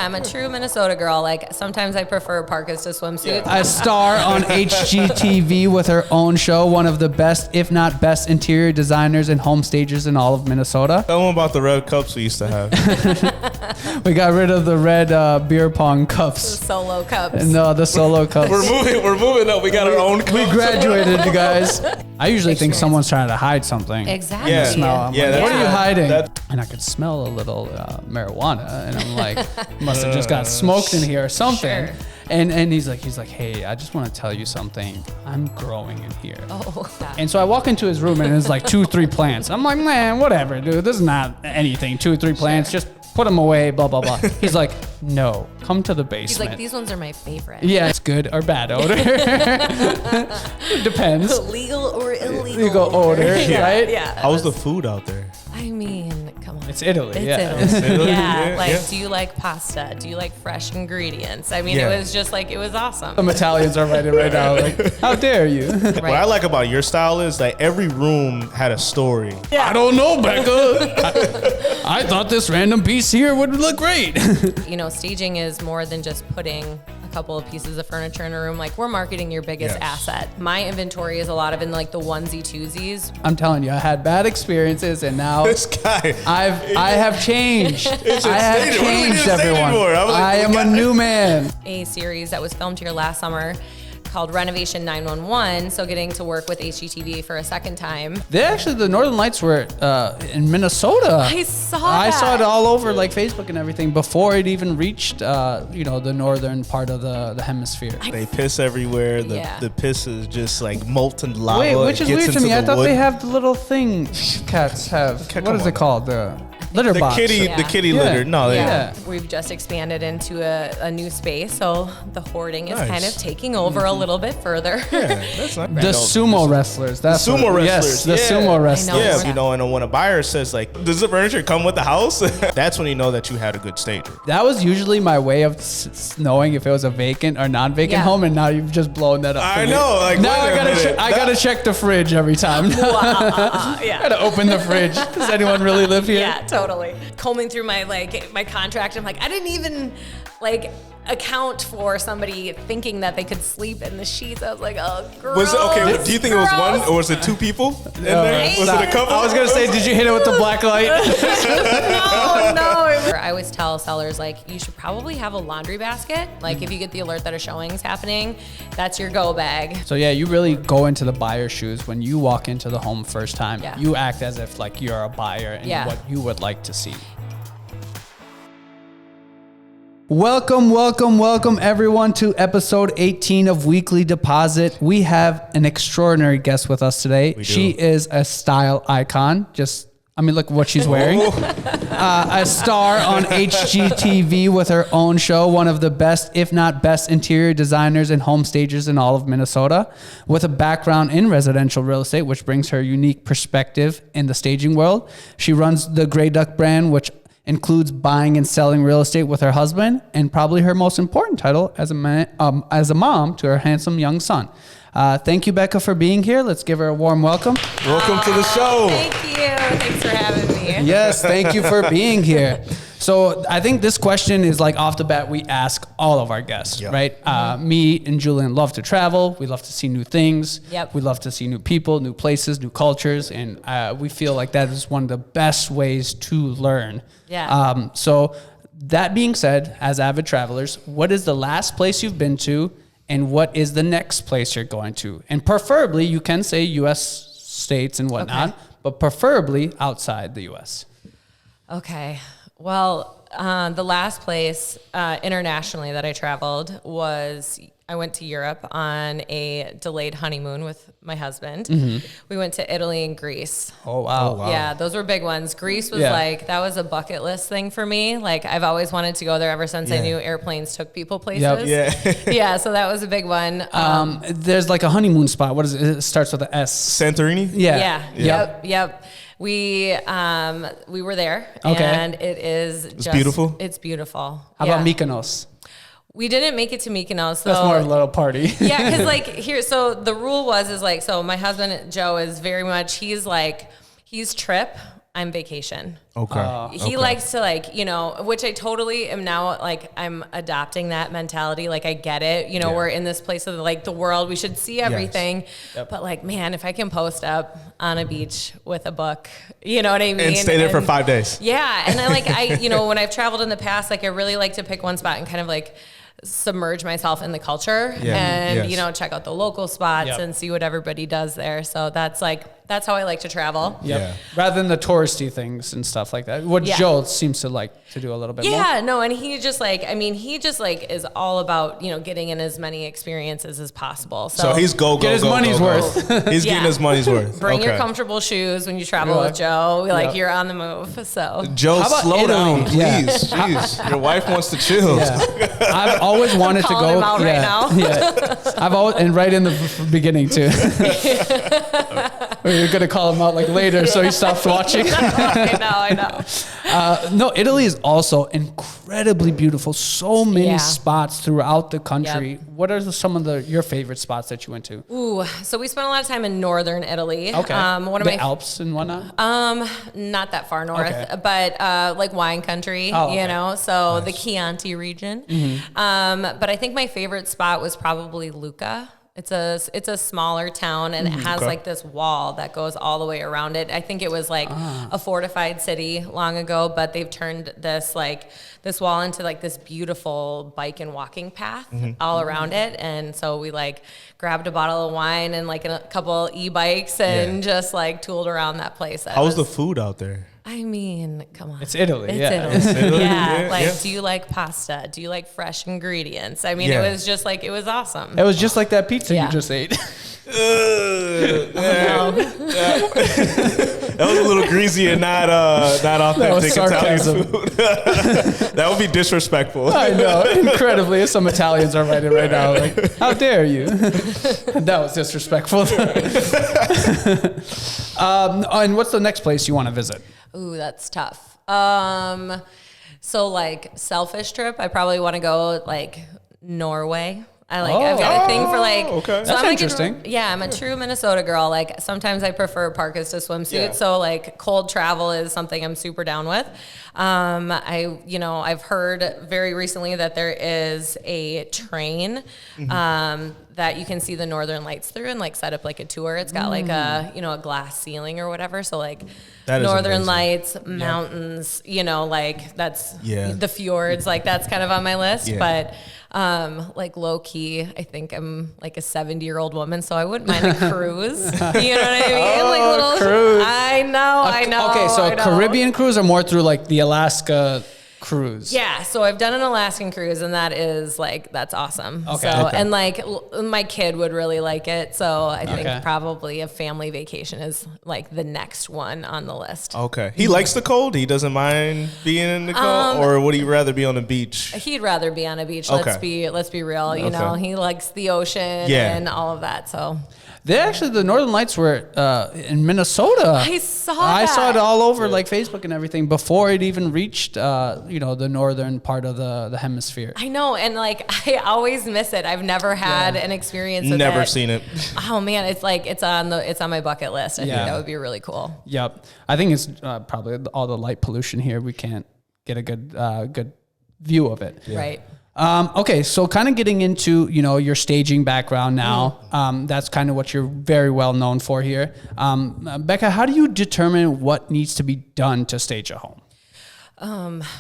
Yeah, I'm a true Minnesota girl. Like, sometimes I prefer parkas to swimsuits. A star on HGTV with her own show, one of the best, if not best, interior designers and home stagers in all of Minnesota. Tell them about the red cups we used to have. We got rid of the red beer pong cups. Solo cups. No, the solo cups. We're moving up. We got our own cups. We graduated, you guys. I usually think someone's trying to hide something. Exactly. Yeah. Smell. I'm Yeah, like, what are you hiding? that- And I could smell a little marijuana, and I'm like, must have just got smoked in here or something. Sure. And he's like, hey, I just want to tell you something. I'm growing in here. Oh. And so I walk into his room, and there's like 2-3 plants. I'm like, man, whatever, dude. This is not anything. 2-3 plants, just put them away. Blah blah blah. He's like, no, come to the basement. He's like, these ones are my favorite. Yeah, it's good or bad odor. Depends. Legal or illegal. Legal odor, right? Yeah. How was the food out there? I mean, come on. It's Italy. It's yeah. Italy. Yeah, Yeah. Like, yeah. do you like pasta? Do you like fresh ingredients? I mean, Yeah. it was just like, it was awesome. Some Italians are writing right now, like, how dare you? What I like about your style is like every room had a story. I don't know, Becca. I thought this random piece here would look great. You know, staging is more than just putting a couple of pieces of furniture in a room. Like, we're marketing your biggest Yes. asset. My inventory is a lot of in like the onesie twosies. I'm telling you, I had bad experiences, and now This guy. I have changed. It's I have staging. What do we need changed, a staging everyone. for? I'm like, I am a new man. A series that was filmed here last summer called Renovation 911. So getting to work with HGTV for a second time. The Northern Lights were in Minnesota. I saw I that. saw it all over like Facebook and everything before it even reached, the northern part of the hemisphere. They piss everywhere. Yeah. The piss is just like molten lava. Wait, which It is gets weird to into me. I the thought wood. they have the little thing cats have. Come What is on. it called? The litter the box. kitty. Yeah. The kitty Yeah. litter. No, they- Yeah. We've just expanded into a new space, so the hoarding is Nice. kind of taking over a little bit further. Yeah, that's not The sumo wrestlers. That's sumo what- wrestlers, Yes, the yeah. sumo I wrestlers. know. Yeah, Yeah. you know, and when a buyer says like, "Does the furniture come with the house?" That's when you know that you had a good stager. That was usually my way of knowing if it was a vacant or non-vacant Yeah. home, and now you've just blown that up. for I me. know, like, now wait a minute. I gotta check the fridge every time. Yeah. Gotta open the fridge. Does anyone really live here? Yeah, totally. Combing through my contract, I'm like, I didn't even account for somebody thinking that they could sleep in the sheets. I was like, oh, gross. Was it okay? Do you think it was one Gross. or was it two people in there? Was Stop. it a couple? I was gonna say, did you hit it with the black light? No. I always tell sellers, like, you should probably have a laundry basket. Like, if you get the alert that a showing is happening, that's your go bag. So yeah, you really go into the buyer's shoes when you walk into the home first time. Yeah. You act as if like you're a buyer and Yeah. what you would like to see. Welcome everyone to episode 18 of Weekly Deposit. We have an extraordinary guest with us today. do. She is a style icon. Look what she's wearing. A star on HGTV with her own show, one of the best, if not best, interior designers and home stagers in all of Minnesota, with a background in residential real estate, which brings her unique perspective in the staging world. She runs the Grey Duck brand, which includes buying and selling real estate with her husband, and probably her most important title as a mom to her handsome young son. Thank you, Becca, for being here. Let's give her a warm welcome. Welcome to the show. Thank you. Thanks for having me. Yes, thank you for being here. So I think this question is like off the bat, we ask all of our guests, Yep. right? Me and Julian love to travel. We love to see new things. Yep. We love to see new people, new places, new cultures. And we feel like that is one of the best ways to learn. Yeah. So that being said, as avid travelers, what is the last place you've been to? And what is the next place you're going to? And preferably, you can say U.S. states and whatnot, Okay. but preferably outside the U.S. Okay. Well, the last place internationally that I traveled was I went to Europe on a delayed honeymoon with my husband. We went to Italy and Greece. Oh, wow. Yeah, those were big ones. Greece was Yeah. that was a bucket list thing for me. Like, I've always wanted to go there ever since I Yeah. knew airplanes took people places. Yep. Yeah. Yeah, so that was a big one. There's like a honeymoon spot. What is it? It starts with an S. Santorini. Yeah. Yeah. Yep. We were there, Okay. and it is just beautiful? It's beautiful. How about Mykonos? We didn't make it to Mykonos. That's more of a little party. Yeah, because so the rule was so my husband Joe is very much he's Trip I'm vacation. Okay. He likes to like, you know, which I totally am now, like I'm adopting that mentality. Like I get it, you know, we're in this place of like the world, we should see everything. Yes. But like, man, if I can post up on a beach with a book, you know what I mean? And stay there for 5 days. Yeah. And then like you know, when I've traveled in the past, like I really like to pick one spot and kind of like submerge myself in the culture and, you know, check out the local spots and see what everybody does there. So that's how I like to travel. Yeah. Rather than the touristy things and stuff like that. What Joe seems to like to do a little bit more. Yeah, no, and he just like, I mean, he just like is all about, you know, getting in as many experiences as possible. So he's go, get his money's worth. He's getting his money's worth. Bring your comfortable shoes when you travel with Joe. Like you're on the move. So Joe, slow down, please. Yeah. Jeez, your wife wants to chill. Yeah. I've always wanted to go. Him out right now. I've always, and right in the beginning too. You're gonna call him out like later, so he stops watching. I know. No, Italy is also incredibly beautiful. So many spots throughout the country. Yep. What are some of your favorite spots that you went to? Ooh, so we spent a lot of time in northern Italy. Okay. One of the Alps and whatnot. Not that far north, but like wine country. You know, so the Chianti region. Mm-hmm. But I think my favorite spot was probably Lucca. It's a smaller town, and it has like this wall that goes all the way around it. I think it was like a fortified city long ago, but they've turned this wall into like this beautiful bike and walking path all around it. And so we like grabbed a bottle of wine and like a couple e-bikes and just like tooled around that place. How was the food out there? I mean, come on. It's Italy. It's Italy. Yeah. Do you like pasta? Do you like fresh ingredients? I mean, it was just like, it was awesome. It was just like that pizza you just ate. That was a little greasy and not authentic Italian food. That would be disrespectful. I know, incredibly. Some Italians are writing right now, like, how dare you? That was disrespectful. And what's the next place you want to visit? Ooh, that's tough. So like selfish trip, I probably want to go like Norway. I've got a thing for like, so that's I'm interesting. I'm a true Minnesota girl. Like sometimes I prefer parkas to swimsuits. So like cold travel is something I'm super down with. I've heard very recently that there is a train, that you can see the Northern Lights through and like set up like a tour. It's got like a glass ceiling or whatever. So like Northern Lights, mountains, like that's the fjords, like that's kind of on my list, but like low key, I think I'm like a 70-year-old woman, so I wouldn't mind a cruise. You know what I mean? Like little cruise. I know. Okay, so a Caribbean cruise or more through like the Alaska cruise? Yeah, so I've done an Alaskan cruise, and that is like, that's awesome. Okay. And like my kid would really like it, so I think probably a family vacation is like the next one on the list. Okay. He likes the cold? He doesn't mind being in the cold? Or would he rather be on the beach? He'd rather be on a beach. Let's be real. You know, he likes the ocean and all of that, so... The Northern Lights were in Minnesota. I saw it all over like Facebook and everything before it even reached, the northern part of the hemisphere. I know, and like I always miss it. I've never had an experience with Never seen it. Oh man, it's like it's on my bucket list. I think that would be really cool. Yep, I think it's probably all the light pollution here. We can't get a good view of it. Yeah. Right. Okay, so kind of getting into, your staging background now, that's kind of what you're very well known for here. Becca, how do you determine what needs to be done to stage a home?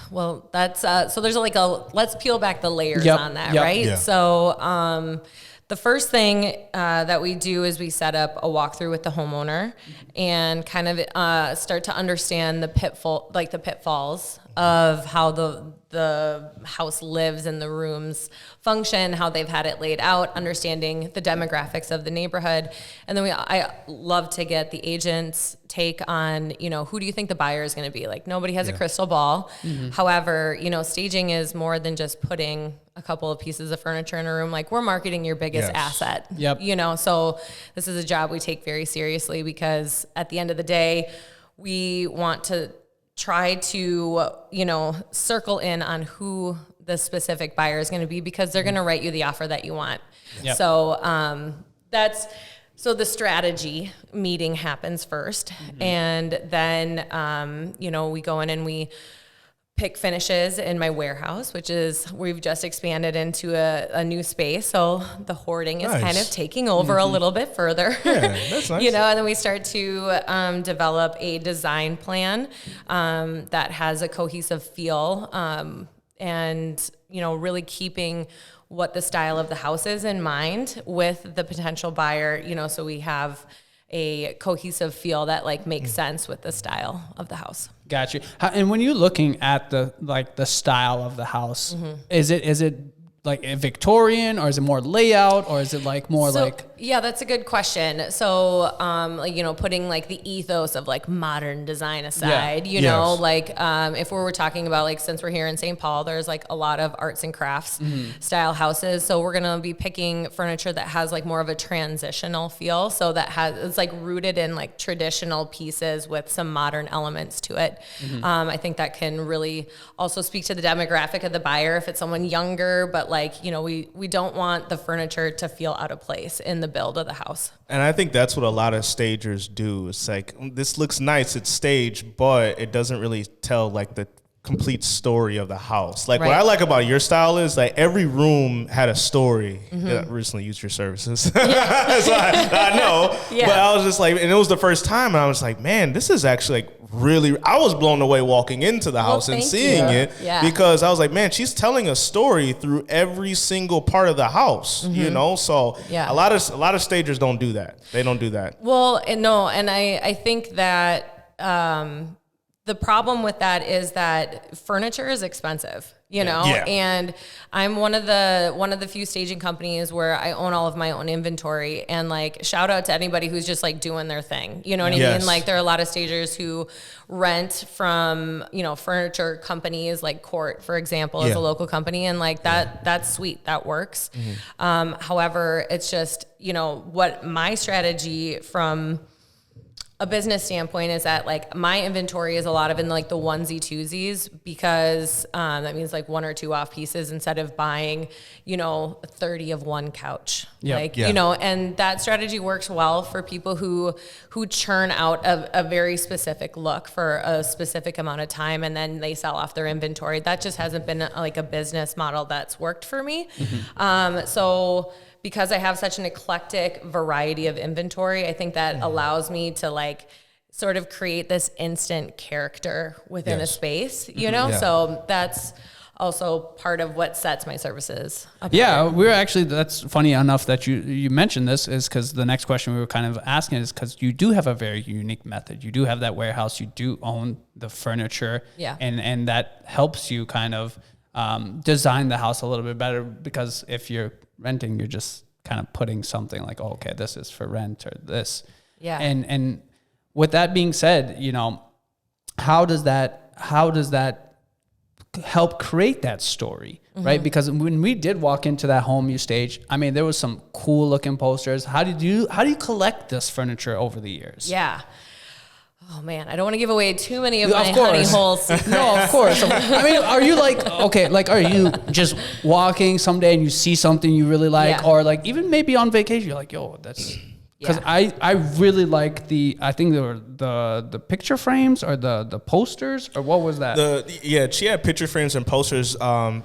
Well, that's, so there's like let's peel back the layers on that, right? Yeah. So, the first thing that we do is we set up a walkthrough with the homeowner and kind of start to understand the pitfalls of how the house lives and the rooms function, how they've had it laid out, understanding the demographics of the neighborhood. And then I love to get the agent's take on, who do you think the buyer is going to be? Like nobody has a crystal ball. Mm-hmm. However, staging is more than just putting a couple of pieces of furniture in a room. Like we're marketing your biggest asset. Yep. So this is a job we take very seriously because at the end of the day, we want to try to, circle in on who the specific buyer is going to be because they're going to write you the offer that you want. Yep. So So the strategy meeting happens first, and then, we go in and we pick finishes in my warehouse, which is, we've just expanded into a new space. So the hoarding is kind of taking over a little bit further. Yeah, that's nice. And then we start to develop a design plan that has a cohesive feel, and, really keeping what the style of the house is in mind with the potential buyer, so we have a cohesive feel that like makes sense with the style of the house. Got you. And when you're looking at the style of the house, is it like a Victorian, or is it more layout, or is it like more Yeah, that's a good question. So, putting like the ethos of like modern design aside, if we were talking about like, since we're here in St. Paul, there's like a lot of arts and crafts style houses. So we're going to be picking furniture that has like more of a transitional feel. So it's like rooted in like traditional pieces with some modern elements to it. I think that can really also speak to the demographic of the buyer. If it's someone younger, but we don't want the furniture to feel out of place in the build of the house. And I think that's what a lot of stagers do. It's like, this looks nice, it's staged, but it doesn't really tell like the complete story of the house. Like, what I like about your style is like every room had a story. I recently used your services. So I know. Yeah. But I was just like, and it was the first time, and I was like, man, this is actually like really, I was blown away walking into the house and seeing it, because I was like, man, she's telling a story through every single part of the house, So a lot of stagers don't do that. They don't do that. Well, and I think that the problem with that is that furniture is expensive, and I'm one of the few staging companies where I own all of my own inventory, and like, shout out to anybody who's just like doing their thing. You know what I mean? Like, there are a lot of stagers who rent from, furniture companies like Court, for example, is a local company, and like that's sweet. That works. However, it's just, what my strategy from a business standpoint is that like my inventory is a lot of in like the onesie twosies, because that means like one or two off pieces instead of buying 30 of one couch. And that strategy works well for people who churn out a very specific look for a specific amount of time, and then they sell off their inventory. That just hasn't been like a business model that's worked for me. So because I have such an eclectic variety of inventory, I think that allows me to like sort of create this instant character within a space, So that's also part of what sets my services apart. Yeah, that's funny enough that you mentioned this, is because the next question we were kind of asking is because you do have a very unique method. You do have that warehouse, you do own the furniture, and that helps you kind of design the house a little bit better, because if you're renting, you're just kind of putting something like, oh, okay, this is for rent, or this. Yeah. And with that being said, how does that help create that story, right? Because when we did walk into that home you staged, I mean, there was some cool looking posters. How do you collect this furniture over the years? Yeah. Oh man, I don't want to give away too many of my honey holes. No, of course. I mean, are you like, okay, like, are you just walking someday and you see something you really like, or like even maybe on vacation, you're like, yo, that's, because I really like I think they were the picture frames, or the posters, or what was that? She had picture frames and posters.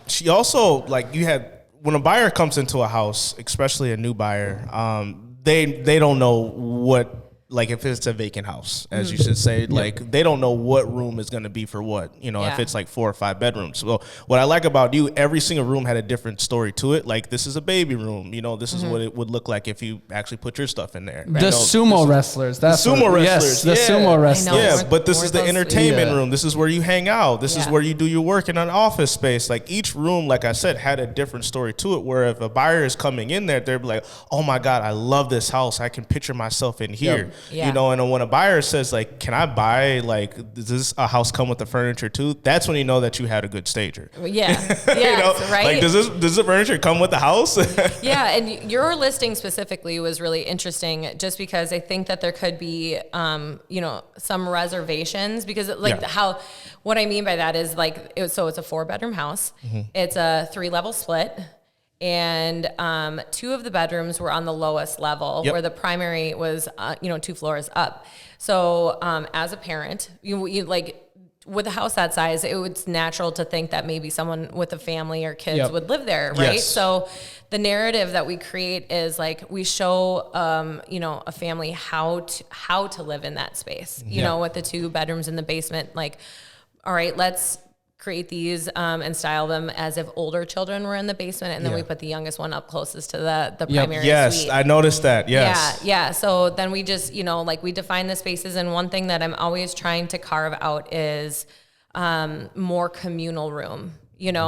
She also, like, when a buyer comes into a house, especially a new buyer, they don't know what, like, if it's a vacant house, as you should say, like, they don't know what room is going to be for what, if it's like 4 or 5 bedrooms. So what I like about you, every single room had a different story to it. Like, this is a baby room, this is what it would look like if you actually put your stuff in there. The sumo wrestlers. That's the sumo Yes, wrestlers. the sumo wrestlers. Yeah, but this is the entertainment room. This is where you hang out. This is where you do your work in an office space. Like, each room, like I said, had a different story to it, where if a buyer is coming in there, they're like, oh my God, I love this house. I can picture myself in here. Yep. Yeah. And when a buyer says, like, can I buy, like, does this a house come with the furniture too? That's when you know that you had a good stager. Yeah. Yeah. Right. Like, does the furniture come with the house? Yeah. And your listing specifically was really interesting, just because I think that there could be, some reservations, because what I mean by that is, like, so it's a 4-bedroom house. It's a 3-level split. and 2 of the bedrooms were on the lowest level, where the primary was 2 floors up. So as a parent, you like, with a house that size, it's natural to think that maybe someone with a family or kids would live there, right? Yes. So the narrative that we create is like, we show, a family how to live in that space, you know, with the 2 bedrooms in the basement. Like, all right, let's create these and style them as if older children were in the basement, and then we put the youngest one up closest to the primary suite. I noticed that. Yes. Yeah. So then we just, we define the spaces, and one thing that I'm always trying to carve out is more communal room,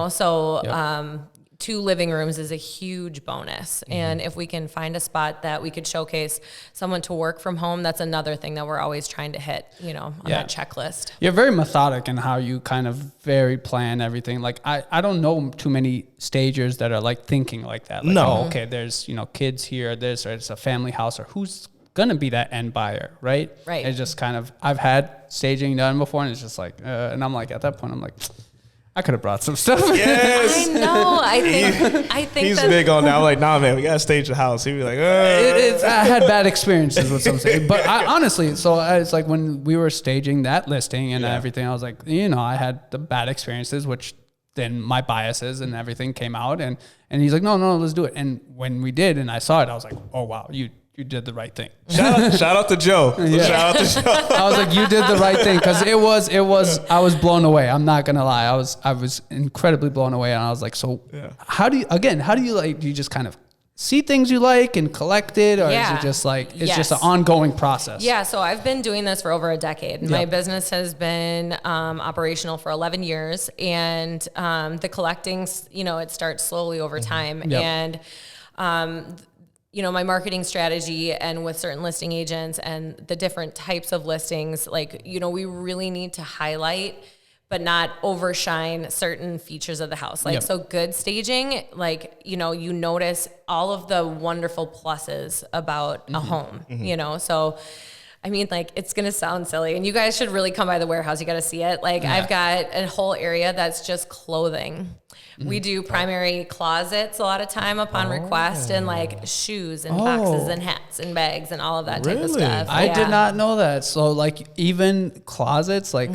so 2 living rooms is a huge bonus. And if we can find a spot that we could showcase someone to work from home, that's another thing that we're always trying to hit, on that checklist. You're very methodic in how you kind of very plan everything. Like I don't know too many stagers that are like thinking like that. Like, no. Okay, there's, kids here, or it's a family house, or who's gonna be that end buyer, right? Right. It's just kind of, I've had staging done before, and it's just like, and I'm like, at that point, I'm like, I could have brought some stuff. Yes. I know. I think he's big on that. I'm like, nah, man, we gotta stage the house. He'd be like, I had bad experiences with some things, but honestly, so it's like when we were staging that listing and everything, I was like, I had the bad experiences, which then my biases and everything came out, and he's like, no, let's do it. And when we did, and I saw it, I was like, oh wow, you did the right thing. shout out to Joe. Yeah. Shout out to Joe. I was like, you did the right thing, because it was. I was blown away. I'm not gonna lie. I was incredibly blown away, and I was like, so how do you like? Do you just kind of see things you like and collect it, or is it just like it's just an ongoing process? Yeah. So I've been doing this for over a decade. My business has been operational for 11 years, and the collecting, it starts slowly over time, and my marketing strategy, and with certain listing agents and the different types of listings, like, we really need to highlight but not overshine certain features of the house. Like, so good staging, like, you notice all of the wonderful pluses about a home, so I mean, like, it's going to sound silly, and you guys should really come by the warehouse. You got to see it. Like, I've got a whole area that's just clothing. We do primary closets a lot of time upon request, and like shoes and boxes and hats and bags and all of that type of stuff. I did not know that. So like even closets, like,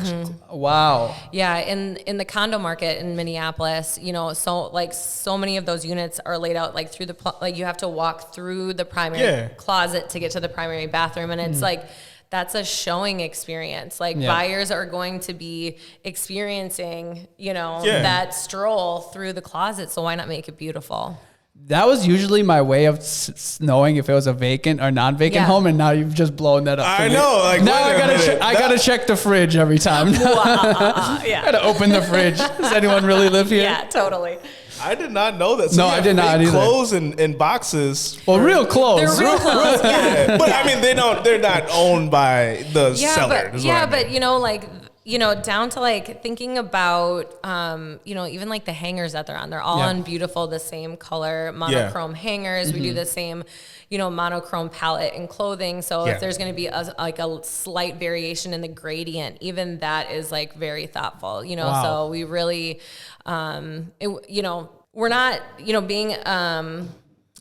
wow. Yeah. In the condo market in Minneapolis, so many of those units are laid out like through you have to walk through the primary closet to get to the primary bathroom. And it's like, that's a showing experience. Like buyers are going to be experiencing, that stroll through the closet. So why not make it beautiful? That was usually my way of knowing if it was a vacant or non-vacant home, and now you've just blown that up. I know. Like, now I gotta check the fridge every time. Gotta open the fridge. Does anyone really live here? Yeah, totally. I did not know that. So no, I did not either. Clothes and boxes. Well, real clothes. They're real clothes. But I mean, they're not owned by the seller. But down to like thinking about, even like the hangers that they're on, they're all on beautiful, the same color, monochrome hangers. We do the same, monochrome palette and clothing. So if there's going to be a slight variation in the gradient, even that is like very thoughtful, so we really, we're not, being,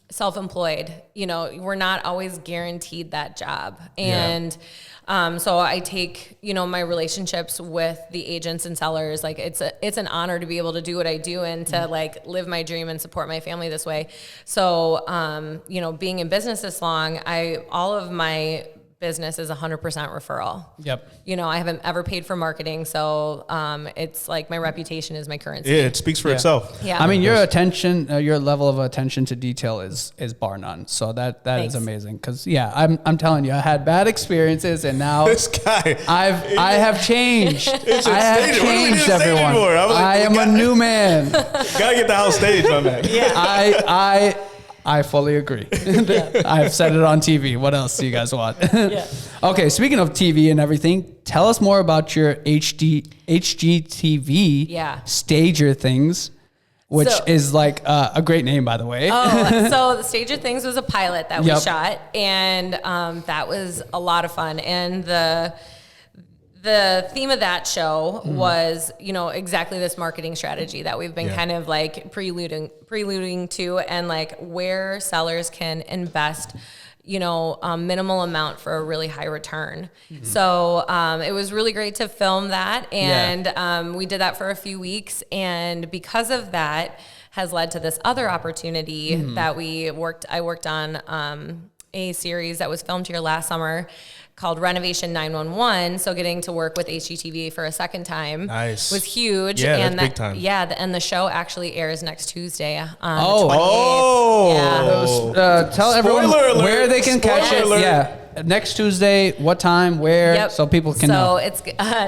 self-employed, we're not always guaranteed that job. And, so I take, my relationships with the agents and sellers, like it's an honor to be able to do what I do and to like live my dream and support my family this way. So, being in business this long, all of my business is 100% referral. Yep. I haven't ever paid for marketing. So, it's like my reputation is my currency. Yeah. It speaks for itself. Yeah. I mean, your level of attention to detail is bar none. So that is amazing. Cause I'm telling you, I had bad experiences, and now this guy, I have changed. I have changed, everyone. I am a new man. Gotta get the house staged, my man. Yeah. I fully agree. I've said it on TV. What else do you guys want? Okay, speaking of TV and everything, tell us more about your HGTV Stager Things, which is like a great name, by the way. So the Stager Things was a pilot that we shot, and that was a lot of fun. And the the theme of that show was, you know, exactly this marketing strategy that we've been kind of like preluding to, and like where sellers can invest, you know, minimal amount for a really high return. So it was really great to film that. And we did that for a few weeks. And because of that has led to this other opportunity that I worked on a series that was filmed here last summer called Renovation 911. So getting to work with HGTV for a second time was huge. Yeah, and that's big time. Yeah, and the show actually airs next Tuesday on the 28th. Tell everyone where they can catch it. Yeah. Next Tuesday, what time, where, so people can know. So it's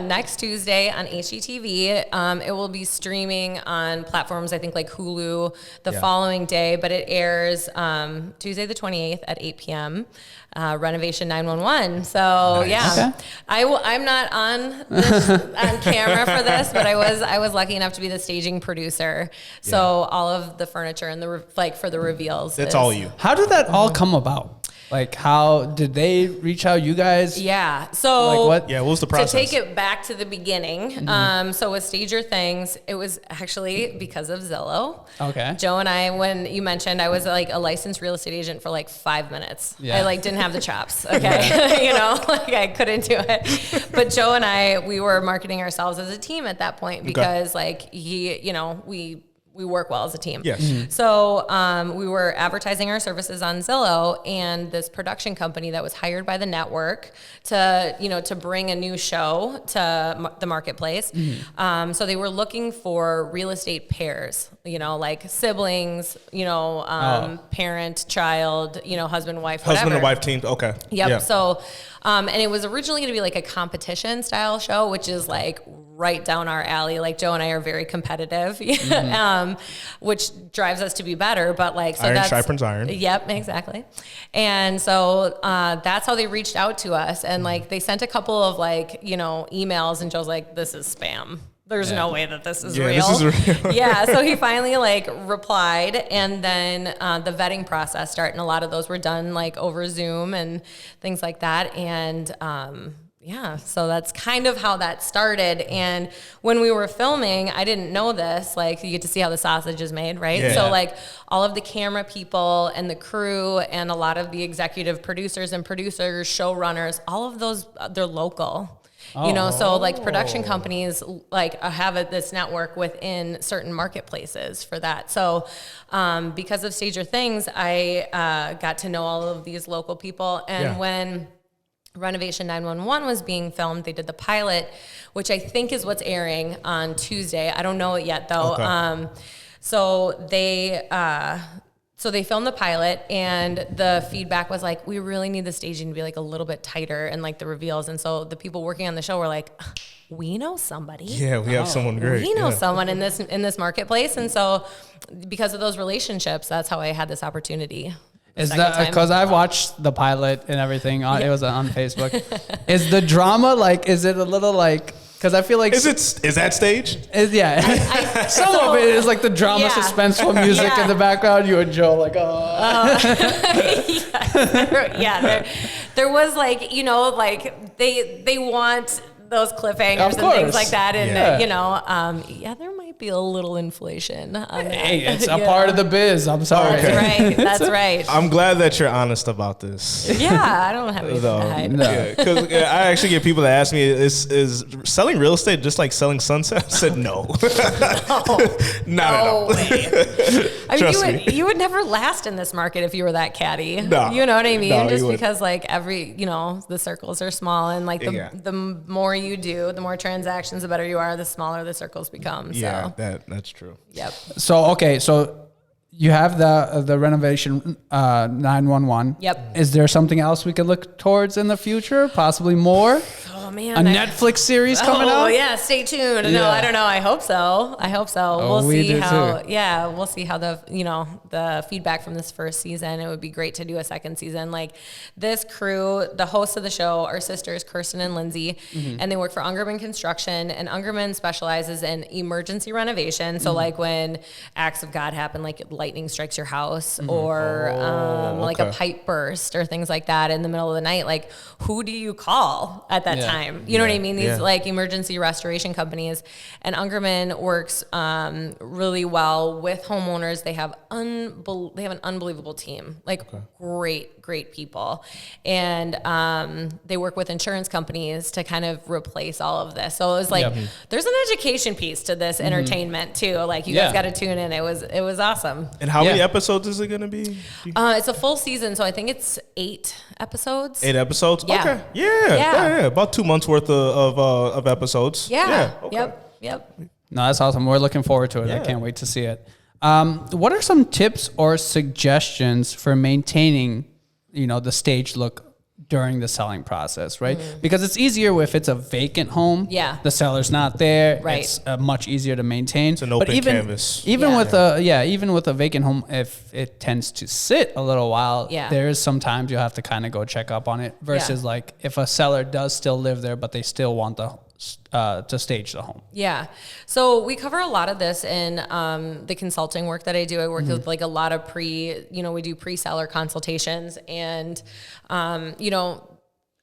next Tuesday on HGTV. It will be streaming on platforms, I think, like Hulu the following day, but it airs Tuesday the 28th at 8 p.m., Renovation 911. So, I'm not on camera for this, but I was lucky enough to be the staging producer. So all of the furniture and for the reveals. That's all you. How did that all come about? Like, how did they reach out? You guys? Yeah. So, like what? Yeah, what was the process? To take it back to the beginning, so with Stager Things, it was actually because of Zillow. Okay. Joe and I, when you mentioned, I was like a licensed real estate agent for like 5 minutes. Yeah. I like didn't have the chops. Okay. You know, like I couldn't do it. But Joe and I, we were marketing ourselves as a team at that point because like we work well as a team. Yes. So we were advertising our services on Zillow, and this production company that was hired by the network to bring a new show to the marketplace. So they were looking for real estate pairs, like siblings, parent, child, husband, wife, whatever. Husband and wife teams. Okay. Yep. Yeah. So, and it was originally going to be like a competition style show, which is like right down our alley. Like Joe and I are very competitive, which drives us to be better. But like, so iron sharpens iron. Yep, exactly. And so that's how they reached out to us. And like, they sent a couple of like, emails, and Joe's like, this is spam. There's no way that this is real. This is real. Yeah. So he finally like replied, and then the vetting process started, and a lot of those were done like over Zoom and things like that. And so that's kind of how that started. And when we were filming, I didn't know this, like you get to see how the sausage is made, right? Yeah. So like all of the camera people and the crew and a lot of the executive producers, showrunners, all of those, they're local. So like production companies like have this network within certain marketplaces for that. So because of Stager Things, I got to know all of these local people. And when Renovation 911 was being filmed, they did the pilot, which I think is what's airing on Tuesday. I don't know it yet though. Okay. So they filmed the pilot, and the feedback was like, we really need the staging to be like a little bit tighter and like the reveals. And so the people working on the show were like, we know somebody. Yeah, we have someone great. We know someone in this marketplace. And so because of those relationships, that's how I had this opportunity. Is that because I've watched the pilot and everything? It was on Facebook. Is the drama like? Is it a little like? Because I feel like is that staged? Some of it is like the drama, suspenseful music in the background. You and Joe like, there was like like they want those cliffhangers and things like that, and there might be a little inflation on that. Hey, it's a part of the biz. I'm sorry. That's right. I'm glad that you're honest about this. Yeah, I don't have anything to hide. No, because I actually get people that ask me, is selling real estate just like selling sunset? I said no, not at all. You would never last in this market if you were that catty. No, you know what I mean? No, just because like the circles are small, and like the more you do, the more transactions, the better you are, the smaller the circles become. Yeah, that's true. Yep. So you have the Renovation 911. Yep. Is there something else we could look towards in the future? Possibly more? Oh man, Netflix series coming out? Oh yeah, stay tuned. Yeah. No, I don't know. I hope so. We'll see how. Too. Yeah, we'll see how the feedback from this first season. It would be great to do a second season. Like this crew, the hosts of the show are sisters Kirsten and Lindsay, and they work for Ungerman Construction. And Ungerman specializes in emergency renovation. So like when acts of God happen, like lightning strikes your house, or like a pipe burst or things like that in the middle of the night. Like who do you call at that time? time. You know what I mean? These like emergency restoration companies, and Ungerman works really well with homeowners. They have an unbelievable team, like great people. And they work with insurance companies to kind of replace all of this. So it was like, there's an education piece to this entertainment too. Like you guys got to tune in. It was awesome. And how many episodes is it going to be? It's a full season. So I think it's 8 episodes. 8 episodes? Yeah. Okay. Yeah. About 2 months worth of episodes. Yeah. Okay. Yep. No, that's awesome. We're looking forward to it. I can't wait to see it. What are some tips or suggestions for maintaining, the stage look during the selling process, right? Because it's easier if it's a vacant home. Yeah. The seller's not there. Right. It's much easier to maintain. It's an open canvas. Even with a vacant home, if it tends to sit a little while, there is sometimes you have to kind of go check up on it versus like if a seller does still live there, but they still want to stage the home. Yeah. So we cover a lot of this in the consulting work that I do. I work with like a lot of we do pre-seller consultations, and,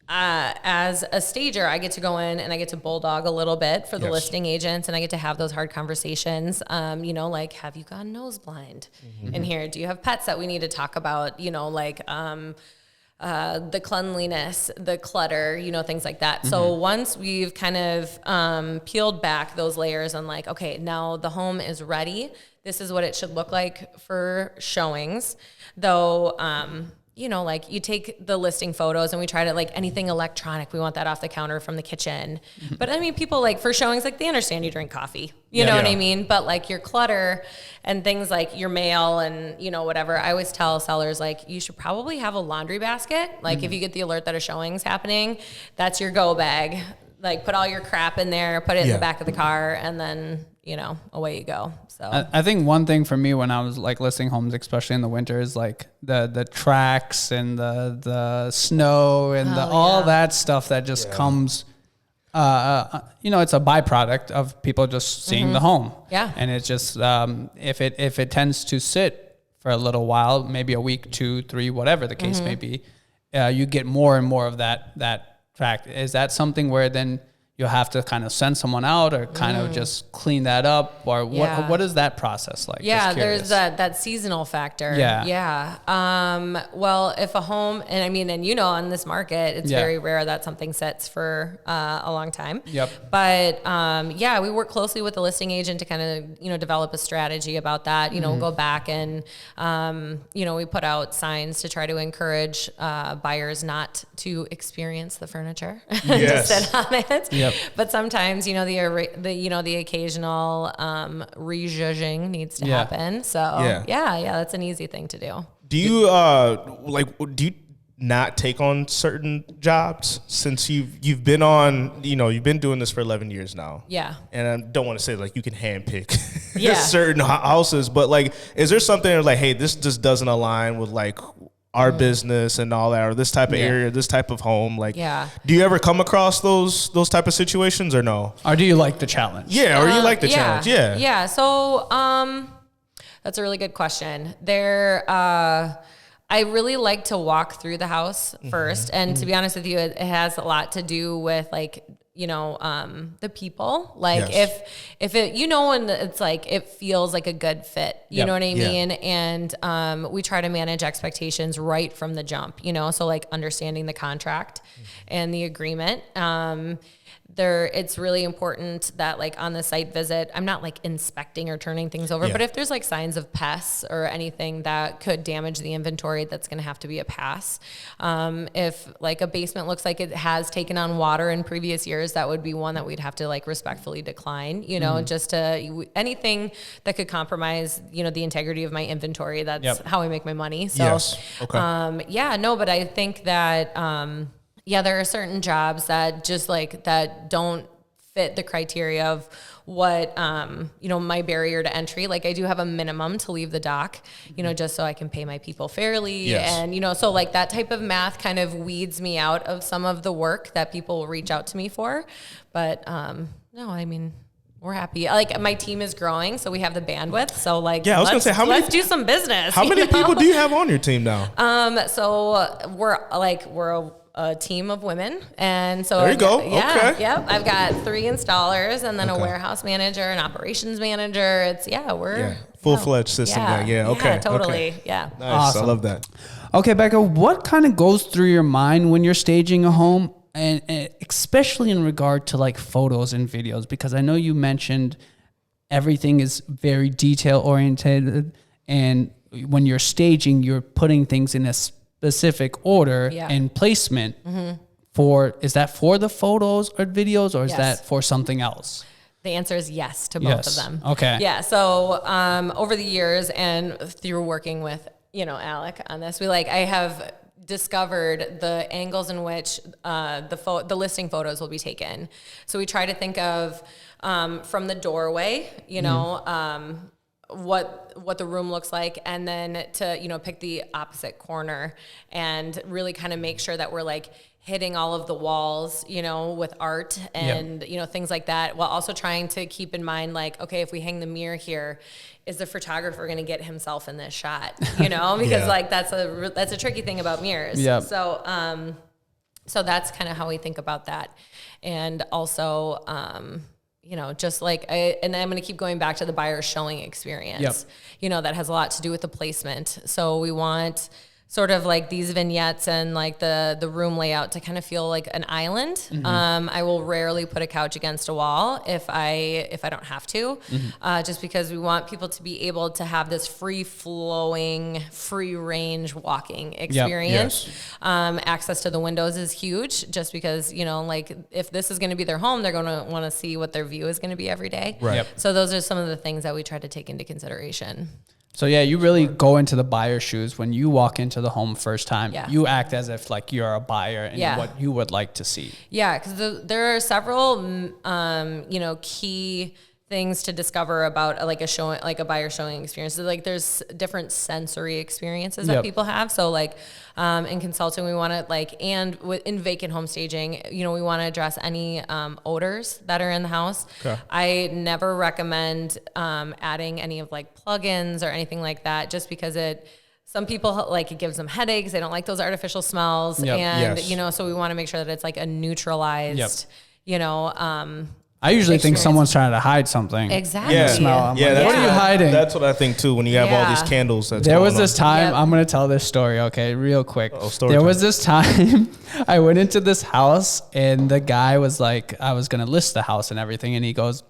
as a stager, I get to go in and I get to bulldog a little bit for the listing agents, and I get to have those hard conversations. Like, have you gone nose blind in here? Do you have pets that we need to talk about? The cleanliness, the clutter, things like that. So once we've kind of peeled back those layers and like, okay, now the home is ready. This is what it should look like for showings. Though, like you take the listing photos and we try to like anything electronic. We want that off the counter from the kitchen. But I mean, people like for showings, like they understand you drink coffee, you know what I mean? But like your clutter and things like your mail and, whatever, I always tell sellers, like you should probably have a laundry basket. Like if you get the alert that a showing's happening, that's your go bag. Like put all your crap in there, put it in the back of the car, and then, away you go. So I think one thing for me when I was like listing homes, especially in the winter, is like the tracks and the snow and all that stuff that just comes. It's a byproduct of people just seeing the home. Yeah, and it's just if it tends to sit for a little while, maybe a week, 2, 3, whatever the case may be, you get more and more of that track. Is that something where then you'll have to kind of send someone out or kind of just clean that up, or what is that process like? Yeah, there's that seasonal factor. Yeah. Well, if a home, and I mean, and on this market, it's very rare that something sits for a long time. Yep. But we work closely with the listing agent to kind of, develop a strategy about that. We'll go back and, we put out signs to try to encourage buyers not to experience the furniture, to sit on it. Yep. But sometimes, the occasional rejudging needs to happen. So that's an easy thing to do. Do you do you not take on certain jobs since you've been on, you've been doing this for 11 years now? Yeah. And I don't want to say like you can handpick certain houses, but like, is there something like, hey, this just doesn't align with like our business and all that, or this type of area, this type of home? Like, do you ever come across those type of situations or no? Or do you like the challenge? Yeah. Or you like the challenge? Yeah. Yeah. So, that's a really good question. I really like to walk through the house first. And to be honest with you, it has a lot to do with like, the people, like if it, and it's like, it feels like a good fit, you know what I mean? And, we try to manage expectations right from the jump, so like understanding the contract and the agreement, it's really important that like on the site visit, I'm not like inspecting or turning things over, but if there's like signs of pests or anything that could damage the inventory, that's going to have to be a pass. If like a basement looks like it has taken on water in previous years, that would be one that we'd have to like respectfully decline, just to anything that could compromise, the integrity of my inventory. That's how I make my money. So, but I think that, there are certain jobs that just like that don't fit the criteria of what, my barrier to entry. Like I do have a minimum to leave the dock, just so I can pay my people fairly. And, so like that type of math kind of weeds me out of some of the work that people will reach out to me for. But, no, I mean, we're happy. Like my team is growing, so we have the bandwidth. So like, I was gonna say, let's do some business. How many people do you have on your team now? So we're a team of women. And so there you go. Yeah. Okay. Yep. I've got 3 installers and then a warehouse manager, an operations manager. It's full-fledged system. Yeah. Okay. Yeah, totally. Okay. Yeah. Nice. Awesome. I love that. Okay, Becca, what kind of goes through your mind when you're staging a home, and especially in regard to like photos and videos? Because I know you mentioned everything is very detail oriented, and when you're staging, you're putting things in a specific order and placement. Is that for the photos or videos, or is that for something else? The answer is yes to both of them. Okay. Yeah. So over the years and through working with, Alec on this, I have discovered the angles in which the listing photos will be taken. So we try to think of from the doorway, what the room looks like, and then to pick the opposite corner and really kind of make sure that we're like hitting all of the walls, with art and things like that, while also trying to keep in mind, like, okay, if we hang the mirror here, is the photographer going to get himself in this shot? Because like that's a tricky thing about mirrors. Yep. So that's kind of how we think about that, and also. Just like, and I'm going to keep going back to the buyer showing experience, that has a lot to do with the placement. So we want sort of like these vignettes and like the room layout to kind of feel like an island. I will rarely put a couch against a wall if I don't have to, just because we want people to be able to have this free flowing, free range walking experience. Access to the windows is huge, just because, like if this is going to be their home, they're going to want to see what their view is going to be every day. Right. So those are some of the things that we try to take into consideration. So you really go into the buyer's shoes when you walk into the home first time. Yeah. You act as if like you're a buyer and what you would like to see. Yeah, because there are several, key things to discover about like a buyer showing experience. Like there's different sensory experiences that people have. So like in consulting, we want to in vacant home staging, we want to address any odors that are in the house. Okay. I never recommend adding any of like plugins or anything like that, just because some people it gives them headaches. They don't like those artificial smells. And, so we want to make sure that it's like a neutralized, I usually think someone's trying to hide something. Exactly. Yeah. Smell. What are you hiding? That's what I think too. When you have all these candles, there was this time. I'm gonna tell this story. Okay, real quick. There was this time I went into this house and the guy was like, I was gonna list the house and everything, and he goes,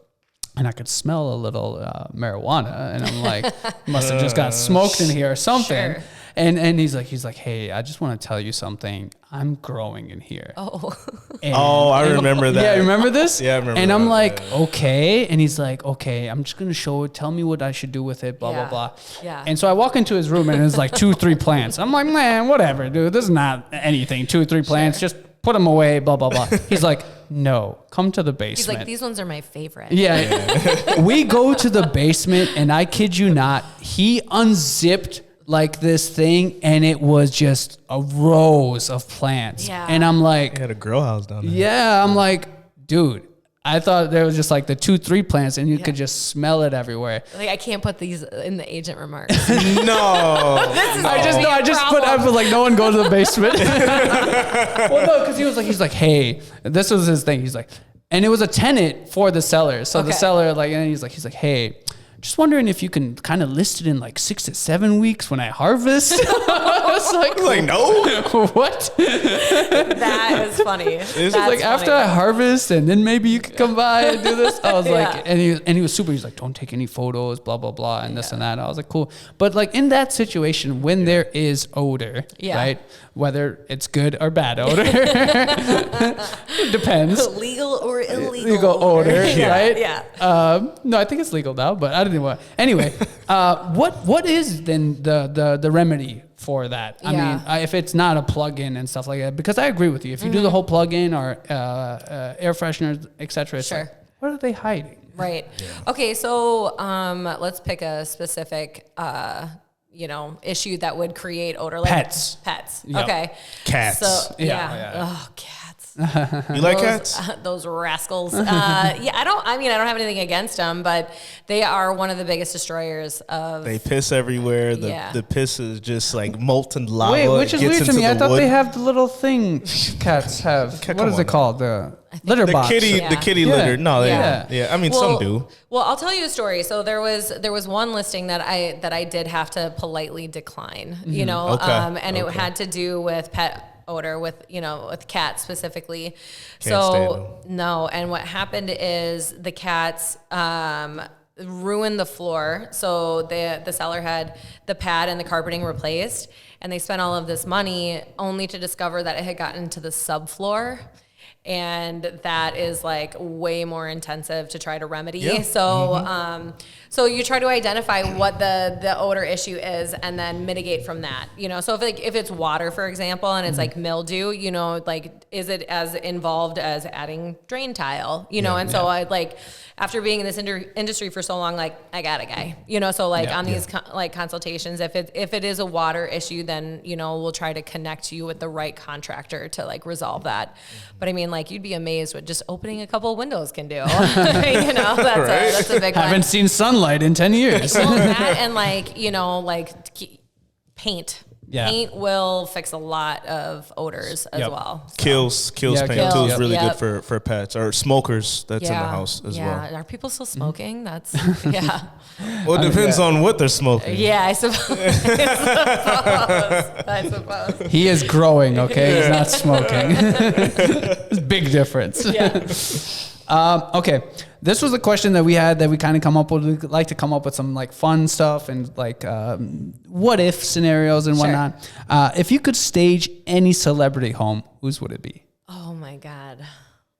and I could smell a little marijuana, and I'm like, must have just got smoked in here or something. Sure. And he's like, hey, I just want to tell you something. I'm growing in here. Oh. I remember that. Yeah, remember this? Yeah, I remember and that. I'm like, okay. And he's like, okay, I'm just going to show it. Tell me what I should do with it, blah, blah, blah. Yeah. And so I walk into his room and it's like 2 or 3 plants. I'm like, man, whatever, dude. This is not anything. 2 or 3 plants. Just put them away, blah, blah, blah. He's like, no, come to the basement. He's like, these ones are my favorite. Yeah. We go to the basement and I kid you not, he unzipped like this thing, and it was just a rows of plants. Yeah. And I'm like, you had a grow house down there. Yeah. I'm like, dude, I thought there was just like the 2-3 plants and you could just smell it everywhere. Like I can't put these in the agent remarks. No. I was like, no one go to the basement. Well, no, because he's like, hey, this was his thing. He's like, and it was a tenant for the seller. So the seller, and he's like, hey, just wondering if you can kind of list it in like 6 to 7 weeks when I harvest. I was like, no. What? That is funny. It's like, after I harvest, and then maybe you could come by and do this. I was like, and he was super. He's like, don't take any photos, blah blah blah, and this and that. I was like, cool. But like in that situation, when there is odor, right? Whether it's good or bad odor, it depends. Legal or illegal. Legal odor, right? Yeah. No, I think it's legal now, but I don't know. Anyway, what is then the remedy for that? I mean, if it's not a plug-in and stuff like that, because I agree with you. If you do the whole plug-in or air fresheners, etc., like, what are they hiding? Right. Yeah. Okay, so let's pick a specific issue that would create odor. Like Pets. Pets. Yep. Okay. Cats. So Yeah. Oh, cats. You like cats? Those rascals. Yeah, I don't have anything against them, but they are one of the biggest destroyers of. They piss everywhere. The piss is just like molten lava. Wait, which is weird to me. I thought wood. they have the little thing cats have. What is it called? The litter box. The kitty litter. No, yeah. I mean, some do. Well, I'll tell you a story. So there was one listing that I did have to politely decline. You know, and it had to do with pet odor with cats specifically. No. And what happened is the cats ruined the floor. So the seller had the pad and the carpeting replaced, and they spent all of this money only to discover that it had gotten to the subfloor. And that is like way more intensive to try to remedy. Yeah. So, so you try to identify what the odor issue is, and then mitigate from that. You know, so if it's water, for example, and it's like mildew, you know, like is it as involved as adding drain tile? You know, so I like after being in this industry for so long, like I got a guy. You know, so like on these like consultations, if it is a water issue, then we'll try to connect you with the right contractor to like resolve that. But I mean, like you'd be amazed what just opening a couple of windows can do. That's a big one. Haven't seen sunlight in 10 years. Well, that and paint. Yeah. Paint will fix a lot of odors as well. So. Kills paint too. Is really good for pets or smokers that's in the house as well. Yeah. Are people still smoking? That's Well, it depends on what they're smoking. Yeah, I suppose. I suppose. He is growing, okay? He's not smoking. Big difference. Yeah. Okay. This was a question that we had that we kind of come up with. We like to come up with some like fun stuff and like what if scenarios and whatnot. If you could stage any celebrity home, whose would it be? Oh my God.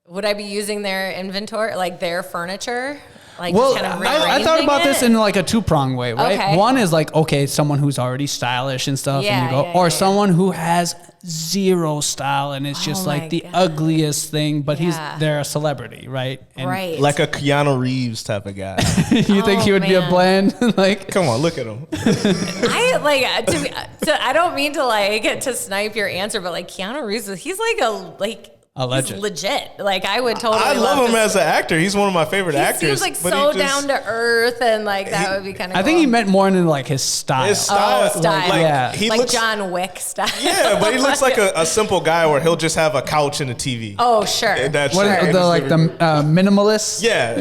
Would I be using their inventory, like their furniture? Like well, just kind of I thought about this in like a two-pronged way, right? Okay. One is like, okay, someone who's already stylish and stuff, and you go, someone who has zero style and it's just like the ugliest thing, but they're a celebrity, right? And right. Like a Keanu Reeves type of guy. You think he would be a blend? Like, come on, look at him. I don't mean to snipe your answer, but like Keanu Reeves, he's like a legend. He's legit. Like I would totally. I love him as an actor. He's one of my favorite actors. He seems like so down to earth, and like that would be kind of. I think he meant more in like his style. His style, he looks John Wick style. Yeah, but he looks like a simple guy where he'll just have a couch and a TV. Oh sure. That's the minimalist. Yeah.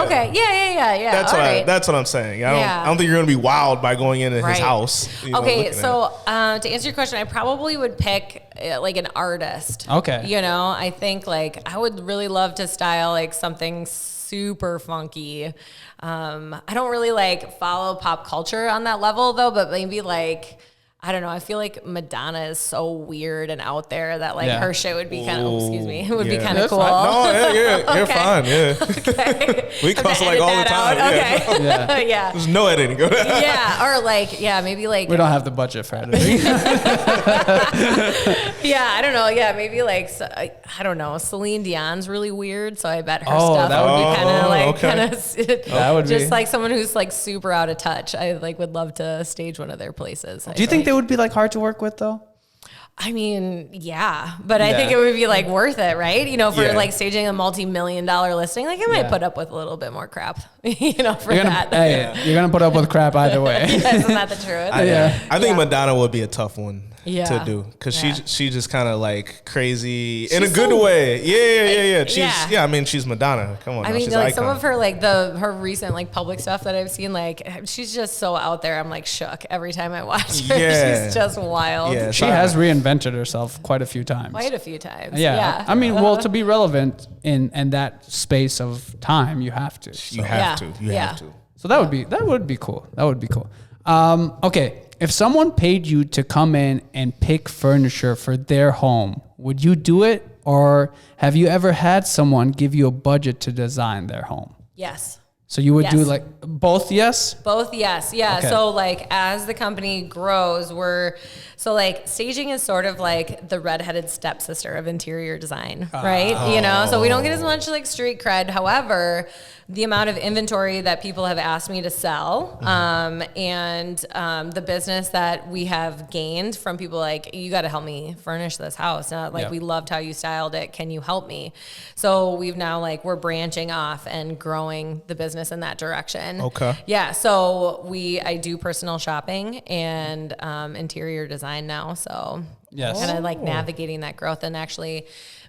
Okay. Yeah. That's what I'm saying. I don't think you're gonna be wowed by going into his house. Okay, so to answer your question, I probably would pick like an artist. Okay. I think like I would really love to style like something super funky. I don't really like follow pop culture on that level though, but maybe like I don't know. I feel like Madonna is so weird and out there that like her shit would be kind of, be kind of cool. No, you're fine. Yeah. Okay. We cuss like all the time. Okay. Yeah. There's no editing. Or like, maybe like. We don't have the budget for editing. I don't know. Yeah, maybe like, I don't know. Celine Dion's really weird, so I bet her stuff that would be kind of that would just be like someone who's like super out of touch. I like would love to stage one of their places. Do you think they would be like hard to work with though? I mean, but I think it would be like worth it, right? For like staging a multi-million-dollar listing, like I might put up with a little bit more crap, for that. Hey, you're gonna put up with crap either way. Isn't that the truth? I think Madonna would be a tough one to do because she's just kind of like crazy in a good way. Yeah. I mean, she's Madonna. Come on. I mean, like some of her like her recent like public stuff that I've seen, like she's just so out there. I'm like shook every time I watch her. Yeah. She's just wild. Yeah, she has reinvented herself quite a few times. Yeah. I mean, well, to be relevant in that space of time, you have to. You have to. So that would be cool. Okay. If someone paid you to come in and pick furniture for their home, would you do it? Or have you ever had someone give you a budget to design their home? Yes. So you would do like both yes? Both yes. Yeah. Okay. So like as the company grows, so like staging is sort of like the redheaded stepsister of interior design, right? So we don't get as much like street cred. However, the amount of inventory that people have asked me to sell, and the business that we have gained from people like, you got to help me furnish this house. We loved how you styled it. Can you help me? So we've now we're branching off and growing the business in that direction. Okay. Yeah. So I do personal shopping and interior design now. So kind of navigating that growth, and actually,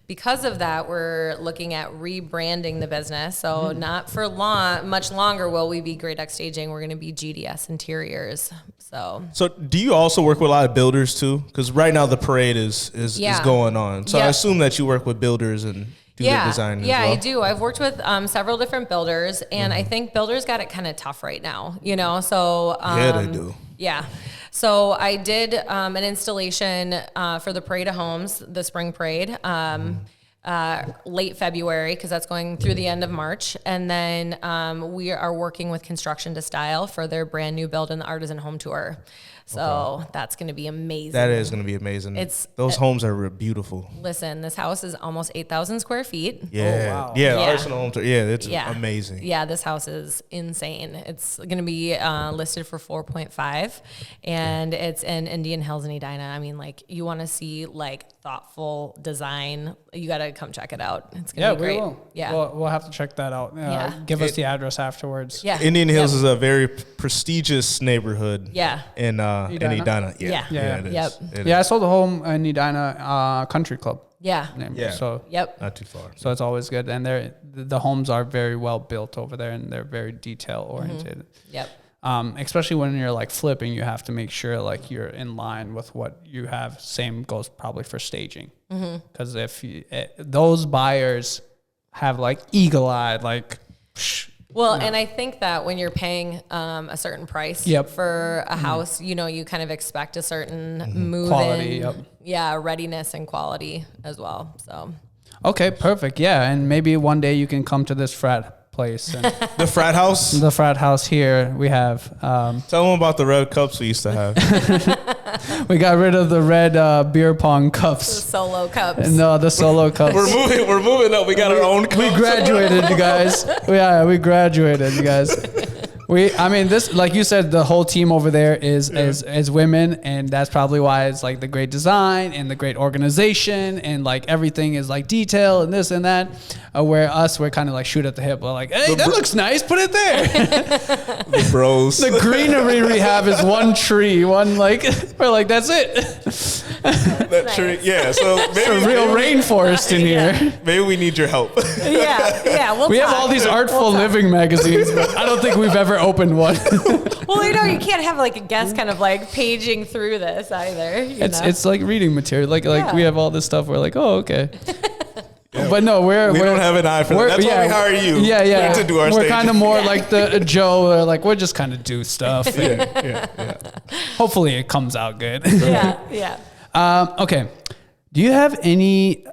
because of that, we're looking at rebranding the business. So not for much longer will we be Great X Staging. We're going to be GDS Interiors. So do you also work with a lot of builders too? Because right now the parade is going on. So I assume that you work with builders and do the design as well. I do. I've worked with several different builders, and I think builders got it kind of tough right now, So they do. Yeah. So I did an installation for the Parade of Homes, the Spring Parade, late February, because that's going through the end of March. And then we are working with Construction to Style for their brand new build in the Artisan Home Tour. So that's going to be amazing. That is going to be amazing. Those homes are beautiful. Listen, this house is almost 8,000 square feet. Yeah. Oh, wow. Yeah. Artisan Home Tour. Yeah. It's amazing. Yeah. This house is insane. It's going to be listed for 4.5, and it's in Indian Hills and Edina. I mean, you want to see thoughtful design, you got to come check it out. It's going to be great. We will. Yeah. We'll have to check that out. Give us the address afterwards. Yeah. Indian Hills is a very prestigious neighborhood. Yeah. In Edina. Yeah. It is. It is. I sold a home in Edina Country Club. Yeah. So not too far. So it's always good, and the homes are very well built over there, and they're very detail oriented. Yep. Especially when you're flipping, you have to make sure you're in line with what you have. Same goes probably for staging, because if those buyers have eagle eyed and I think that when you're paying a certain price for a house, you kind of expect a certain quality, readiness and quality as well. So okay, perfect. Yeah, and maybe one day you can come to this frat place. And the frat house? The frat house here we have. Tell them about the red cups we used to have. We got rid of the red beer pong cups. The solo cups. No, the solo cups. We're moving up. We got our own cups. We graduated, you guys. Yeah, we graduated, you guys. This, like you said, the whole team over there is women, and that's probably why it's the great design and the great organization, and everything is detail and this and that. Where we're kind of shoot at the hip. We're hey, that looks nice. Put it there. The bros. The greenery we have is one tree. We're that's it. That nice. Tree. Yeah. So maybe it's a real rainforest in here. Maybe we need your help. Yeah. We have all these artful living magazines, but I don't think we've ever opened one. Well, you can't have a guest kind of paging through this either. It's like reading material. We have all this stuff. We're oh, okay. Yeah. But no, we don't have an eye for that. That's why we hire you. Yeah. To do our we're kind of more like the Joe. We're just kind of do stuff. Yeah. Hopefully it comes out good. Yeah. Okay. Do you have any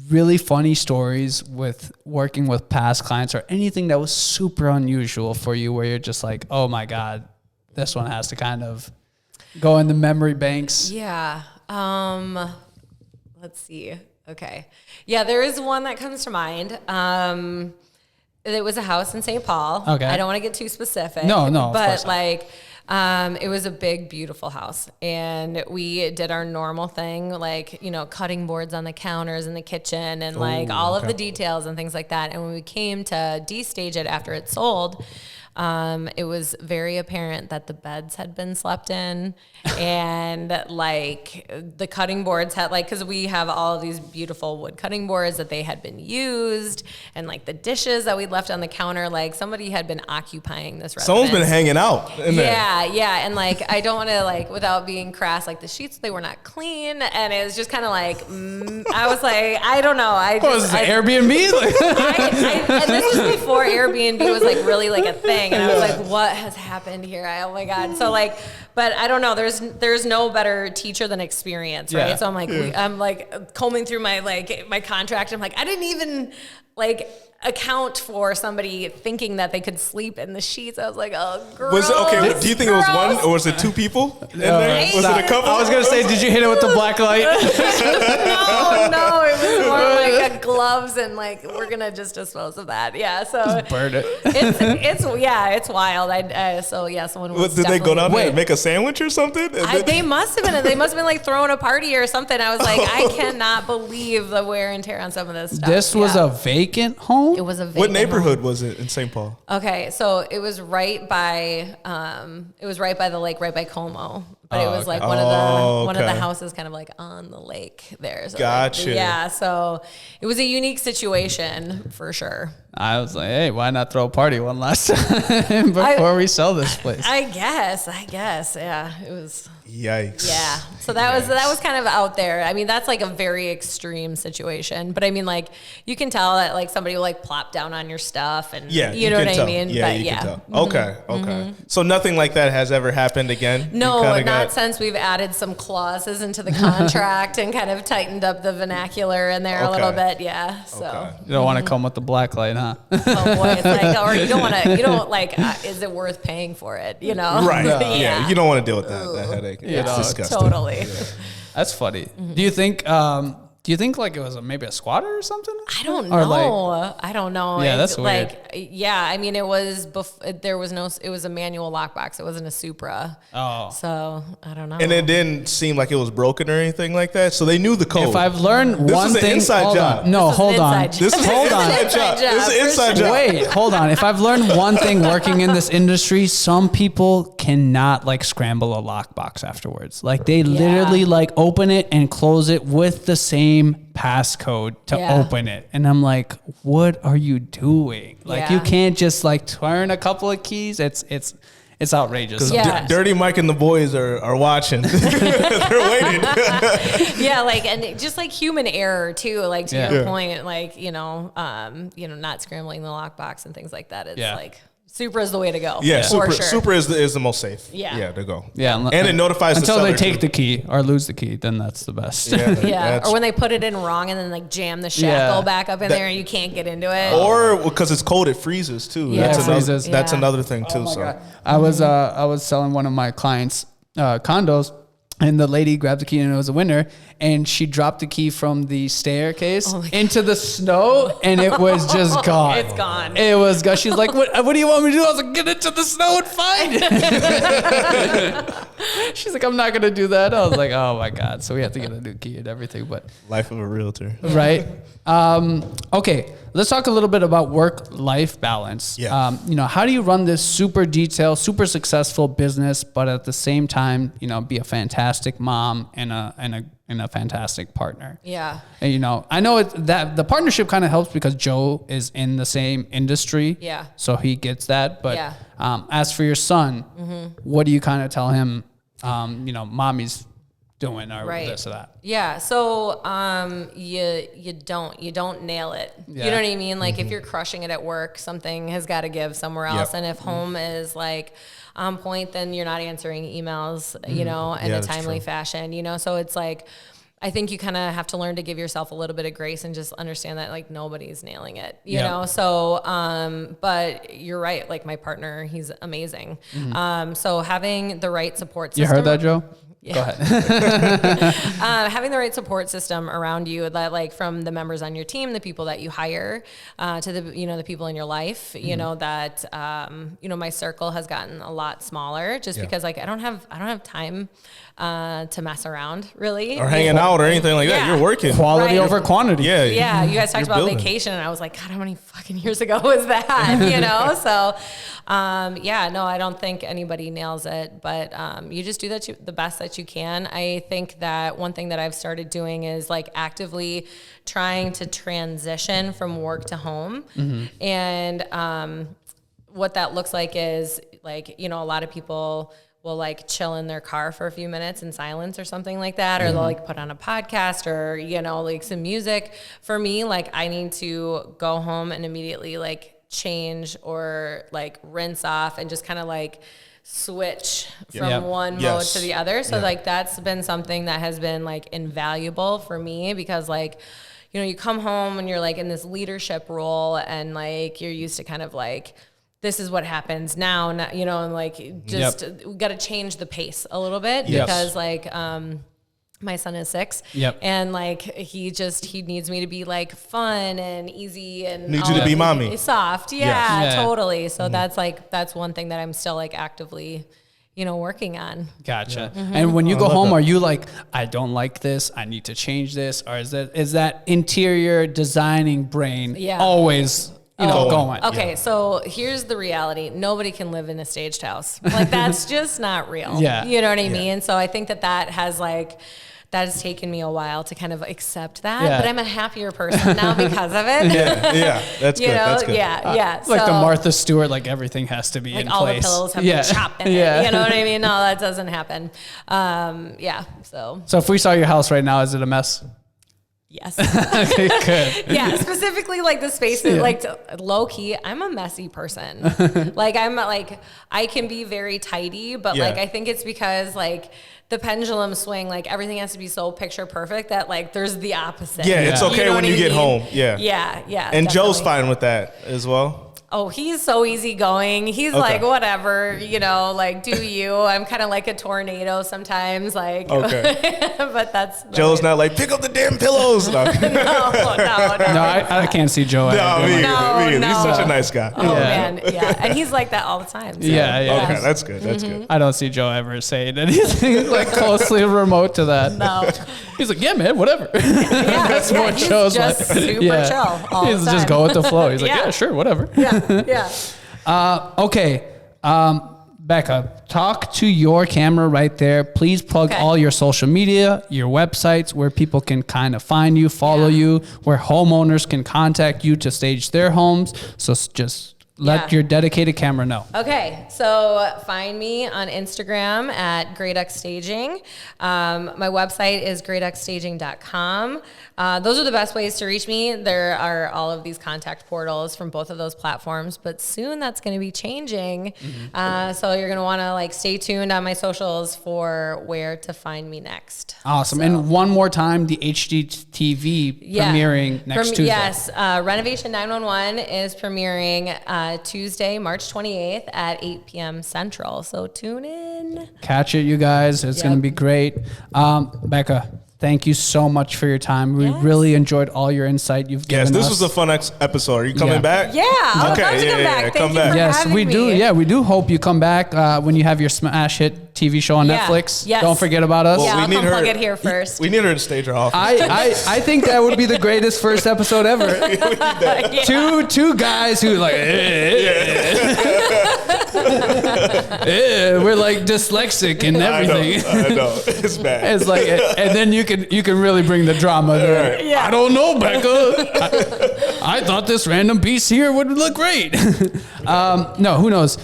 really funny stories with working with past clients, or anything that was super unusual for you where you're just oh my God, this one has to kind of go in the memory banks? Yeah. Let's see. Okay. Yeah, there is one that comes to mind. It was a house in St. Paul. Okay. I don't want to get too specific. No. But it was a big, beautiful house, and we did our normal thing, cutting boards on the counters in the kitchen, and all of the details and things like that. And when we came to de-stage it after it sold, it was very apparent that the beds had been slept in, and the cutting boards had because we have all of these beautiful wood cutting boards that they had been used, and the dishes that we'd left on the counter, somebody had been occupying this residence. Someone's been hanging out in there. Yeah, and I don't want to without being crass, the sheets, they were not clean, and it was just kind of I was I don't know. What was it, Airbnb? And this was before Airbnb was really a thing. And I was what has happened here? Oh my God. So but I don't know. There's no better teacher than experience, right? Yeah. So I'm I'm combing through my my contract. I'm I didn't even account for somebody thinking that they could sleep in the sheets. I was like, oh, gross. Was it, okay, do you think it was one or was it two people in there? Was it a couple? I was going to say, did you hit it with the black light? No, it was more like a gloves and like, we're going to just dispose of that. Yeah, so. Just burn it. It's wild. So yeah, someone was Did they go down there and make a sandwich or something? They must have been. They must have been like throwing a party or something. I was like, I cannot believe the wear and tear on some of this stuff. This was a vacant home? It was a vacant What neighborhood home. was it in St. Paul? Okay, so it was right by the lake, right by Como. But it was like one of the houses kind of like on the lake there. So gotcha. Like, yeah, so it was a unique situation for sure. I was like, hey, why not throw a party one last time before we sell this place? I guess, yeah. It was. Yikes. Yeah. So that was kind of out there. I mean, that's like a very extreme situation. But I mean, like, you can tell that like somebody will like plop down on your stuff and you know what I mean? Yeah, but, you yeah. can tell. Okay. Mm-hmm. So nothing like that has ever happened again? No, not since we've added some clauses into the contract and kind of tightened up the vernacular in there a little bit. Yeah. So you don't want to come with the black light, huh? Oh boy, it's like, or you don't like, is it worth paying for it? You know? Right. Yeah. You don't want to deal with that headache. Yeah, it's disgusting. Totally. Yeah. That's funny. Do you think like it was maybe a squatter or something? I don't know. I don't know. Yeah, that's weird. Like, yeah, I mean, it was it was a manual lockbox. It wasn't a Supra. Oh. So, I don't know. And it didn't seem like it was broken or anything like that. So they knew the code. If I've learned this one is an thing, inside job. No, hold on. This is hold on. This is an inside job. Wait, hold on. If I've learned one thing working in this industry, some people cannot like scramble a lockbox afterwards. Like they literally like open it and close it with the same passcode to open it. And I'm like, what are you doing? Like you can't just like turn a couple of keys. It's outrageous. Dirty Mike and the boys are watching. They're waiting. Yeah, like, and just like human error too, like to your point, like, not scrambling the lockbox and things like that. It's like Supra is the way to go. Yeah, for sure. Supra is the most safe. Yeah, to go. Yeah, and it notifies until the they seller take too. the key or lose the key. Then that's the best. Yeah, or when they put it in wrong and then like jam the shackle back up in there and you can't get into it. Or because it's cold, it freezes too. Yeah, That's another thing too. God. I was selling one of my clients condos. And the lady grabbed the key and it was a winner. And she dropped the key from the staircase into the snow and it was just gone. It's gone. It was gone. She's like, what do you want me to do? I was like, get into the snow and find it. She's like, I'm not going to do that. I was like, oh my God. So we have to get a new key and everything. But life of a realtor. Right. Okay. Let's talk a little bit about work-life balance. Yeah. How do you run this super detailed, super successful business, but at the same time, be a fantastic mom and a fantastic partner? Yeah. And, I know that the partnership kind of helps because Joe is in the same industry. Yeah. So he gets that. But as for your son, what do you kind of tell him? Mommy's doing or this or that. Yeah. So you don't nail it. Yeah. You know what I mean? Like if you're crushing it at work, something has got to give somewhere else. And if home is like on point, then you're not answering emails, in a timely fashion, so it's like, I think you kind of have to learn to give yourself a little bit of grace and just understand that like nobody's nailing it, you know? So, but you're right. Like my partner, he's amazing. So having the right support system. You heard that, Joe? Yeah. Go ahead. Having the right support system around you, that like from the members on your team, the people that you hire, to the the people in your life, that my circle has gotten a lot smaller just because like I don't have time to mess around really or hanging out or anything like that. You're working quality over quantity. Yeah. You guys talked about vacation and I was like, God, how many fucking years ago was that? So no, I don't think anybody nails it, but you just do the best that you can. I think that one thing that I've started doing is like actively trying to transition from work to home. And what that looks like is like, a lot of people will like chill in their car for a few minutes in silence or something like that. Or they'll like put on a podcast or, like some music. For me, like I need to go home and immediately like change or like rinse off and just kind of like switch from one mode to the other. So like that's been something that has been like invaluable for me because like, you come home and you're like in this leadership role and like you're used to kind of like, this is what happens now, and like just we got to change the pace a little bit because like my son is 6 and like he needs me to be like fun and easy and needs you to be mommy soft. Yeah, totally. So that's one thing that I'm still like actively working on. Gotcha. And when you go home, are you like, I don't like this, I need to change this? Or is that interior designing brain always going? Okay, so here's the reality. Nobody can live in a staged house. Like that's just not real. Yeah. You know what I mean? So I think that has taken me a while to kind of accept that, but I'm a happier person now because of it. That's good. That's good. Like the Martha Stewart, like everything has to be like in all place. All the pillows have to chop in it. You know what I mean? No, that doesn't happen. So if we saw your house right now, is it a mess? Yes. Okay, good. Yeah, specifically like the spaces, like low key, I'm a messy person. Like I can be very tidy, but like I think it's because like the pendulum swing, like everything has to be so picture perfect that like there's the opposite. Yeah, it's okay when you get home. Yeah. Yeah. And definitely. Joe's fine with that as well. Oh, he's so easygoing. He's like, whatever, like, do you. I'm kind of like a tornado sometimes, like, but that's... Joe's not like, pick up the damn pillows. No, No, I can't see Joe. No, he's such a nice guy. Oh, man, and he's like that all the time. So. Yeah. Okay, that's good, that's good. I don't see Joe ever saying anything like closely remote to that. No. He's like, yeah, man, whatever. That's what he's Joe's just like. super chill all He's the time. just go with the flow. He's like, yeah, sure, whatever. Okay. Becca, talk to your camera right there. Please plug all your social media, your websites, where people can kind of find you, follow you, where homeowners can contact you to stage their homes. So just let your dedicated camera know. Okay, so find me on Instagram at GreatX Staging. My website is greatxstaging.com. Those are the best ways to reach me. There are all of these contact portals from both of those platforms, but soon that's going to be changing. So you're going to want to like stay tuned on my socials for where to find me next. Awesome. So, and one more time, the HGTV premiering next Tuesday. Yes, Renovation 911 is premiering Tuesday, March 28th at 8 p.m. Central. So tune in. Catch it, you guys. It's going to be great. Becca, thank you so much for your time. We really enjoyed all your insight you've given us. Yes, this was a fun episode. Are you coming back? Yeah, I would love to come back. Thank you for having we me. do. Yeah, we do hope you come back when you have your smash hit TV show on Netflix. Yes. Don't forget about us. Yeah, I'll come plug it here first. We need her to stage her office. I think that would be the greatest first episode ever. Two guys who like we're like dyslexic and everything. I know. It's bad. It's like, and then you can really bring the drama there. I don't know, Becca. I thought this random piece here would look great. No, who knows?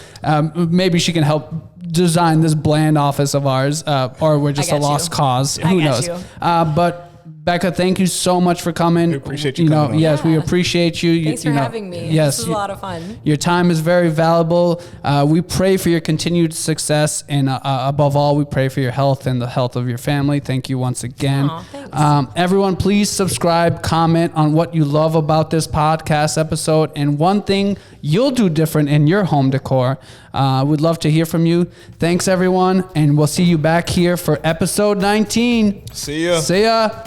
Maybe she can help design this bland office of ours, or we're just a lost cause. Who knows? But Becca, thank you so much for coming. We appreciate you coming on. Yes, we appreciate you. Thanks for having me. Yes, this was a lot of fun. Your time is very valuable. We pray for your continued success, and above all, we pray for your health and the health of your family. Thank you once again. Thanks. Everyone, please subscribe, comment on what you love about this podcast episode, and one thing you'll do different in your home decor. We'd love to hear from you. Thanks, everyone, and we'll see you back here for episode 19. See ya. See ya.